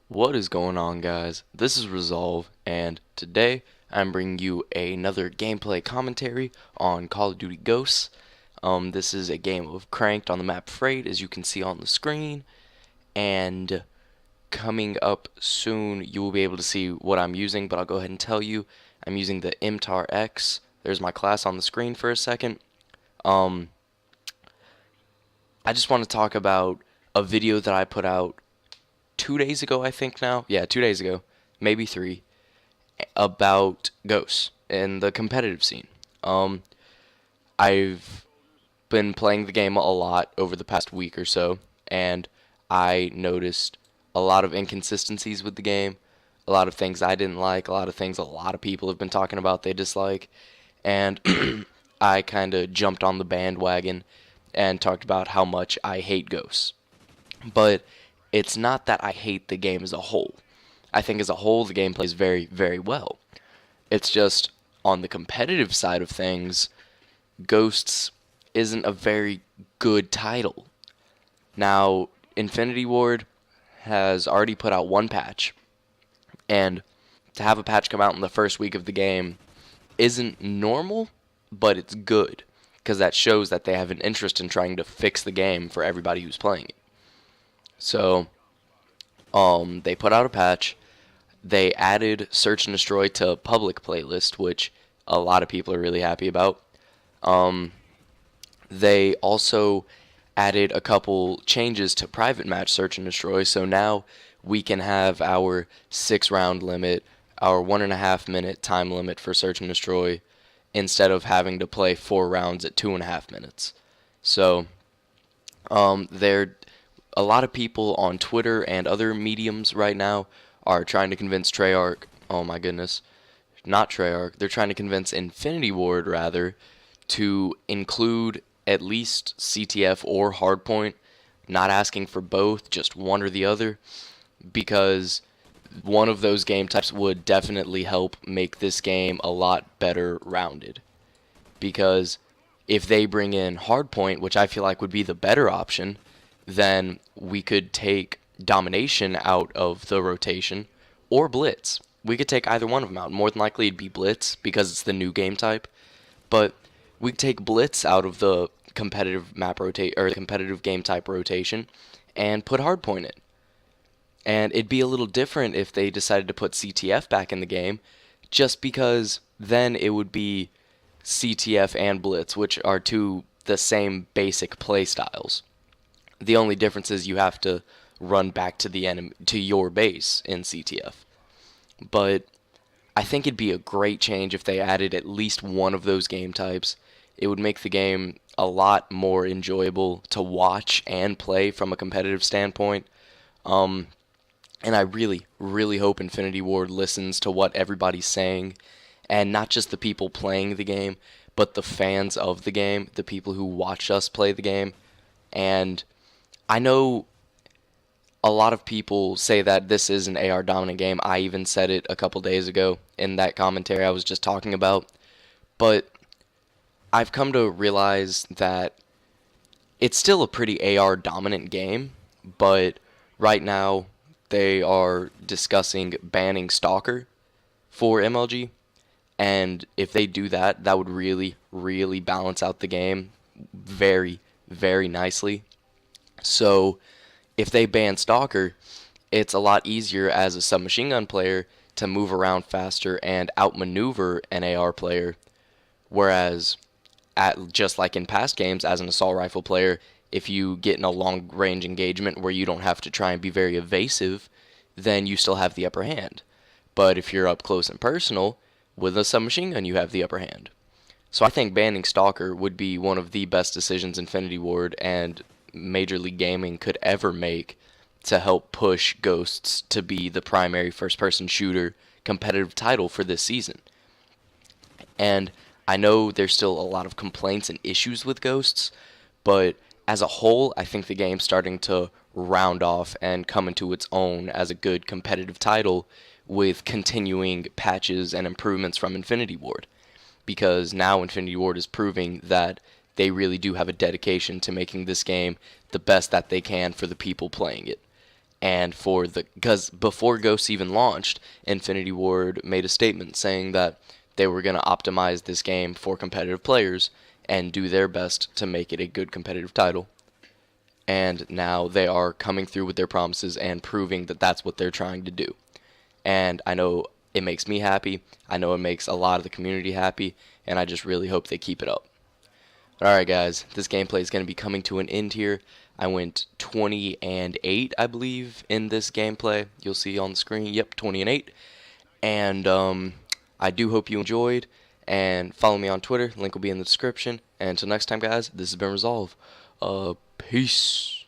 What is going on, guys? This is Resolve, and today I'm bringing you another gameplay commentary on Call of Duty Ghosts. This is a game of Cranked on the map Freight, as you can see on the screen, and coming up soon you will be able to see what I'm using, but I'll go ahead and tell you. I'm using the MTAR X. There's my class on the screen for a second. Um, I just want to talk about a video that I put out 2 days ago, I think now. Yeah, 2 days ago, maybe three, about ghosts in the competitive scene. Um, I've been playing the game a lot over the past week or so, and I noticed a lot of inconsistencies with the game, a lot of things I didn't like, a lot of things a lot of people have been talking about they dislike, and I kind of jumped on the bandwagon and talked about how much I hate ghosts. But it's not that I hate the game as a whole. I think as a whole the game plays very, very well. It's just on the competitive side of things, Ghosts isn't a very good title. Now, Infinity Ward has already put out one patch, and to have a patch come out in the first week of the game isn't normal, but it's good because that shows that they have an interest in trying to fix the game for everybody who's playing it. So, they put out a patch. They added Search and Destroy to public playlist, which a lot of people are really happy about. Um, they also added a couple changes to private match Search and Destroy, so now we can have our 6 round limit, our 1.5 minute time limit for Search and Destroy, instead of having to play 4 rounds at 2.5 minutes. So, they're a lot of people on Twitter and other mediums right now are trying to convince Treyarch, oh my goodness, not Treyarch, they're trying to convince Infinity Ward, rather, to include at least CTF or Hardpoint, not asking for both, just one or the other, because one of those game types would definitely help make this game a lot better rounded. Because if they bring in Hardpoint, which I feel like would be the better option, then we could take Domination out of the rotation, or Blitz. We could take either one of them out. More than likely it'd be Blitz because it's the new game type. But we could take Blitz out of the competitive map rotate or the competitive game type rotation and put Hardpoint in. And it'd be a little different if they decided to put CTF back in the game, just because then it would be CTF and Blitz, which are two the same basic play styles. The only difference is you have to run back to the enemy, to your base in CTF. But I think it'd be a great change if they added at least one of those game types. It would make the game a lot more enjoyable to watch and play from a competitive standpoint. Um, and I really, really hope Infinity Ward listens to what everybody's saying, and not just the people playing the game, but the fans of the game, the people who watch us play the game. And I know a lot of people say that this is an AR dominant game. I even said it a couple days ago in that commentary I was just talking about. But I've come to realize that it's still a pretty AR dominant game, but right now they are discussing banning Stalker for MLG. And if they do that, that would really, really balance out the game very, very nicely. So if they ban Stalker, it's a lot easier as a submachine gun player to move around faster and outmaneuver an AR player. Whereas, just like in past games, as an assault rifle player, if you get in a long range engagement where you don't have to try and be very evasive, then you still have the upper hand. But if you're up close and personal, with a submachine gun, you have the upper hand. So I think banning Stalker would be one of the best decisions Infinity Ward and Major League Gaming could ever make to help push Ghosts to be the primary first-person shooter competitive title for this season. And I know there's still a lot of complaints and issues with Ghosts, but as a whole, I think the game's starting to round off and come into its own as a good competitive title with continuing patches and improvements from Infinity Ward. Because now Infinity Ward is proving that they really do have a dedication to making this game the best that they can for the people playing it. And because before Ghosts even launched, Infinity Ward made a statement saying that they were going to optimize this game for competitive players and do their best to make it a good competitive title. And now they are coming through with their promises and proving that that's what they're trying to do. And I know it makes me happy. I know it makes a lot of the community happy, and I just really hope they keep it up. Alright guys, this gameplay is going to be coming to an end here. I went 20 and 8, I believe, in this gameplay. You'll see on the screen, yep, 20 and 8. And I do hope you enjoyed, and follow me on Twitter, link will be in the description. And until next time guys, this has been Resolve. Peace.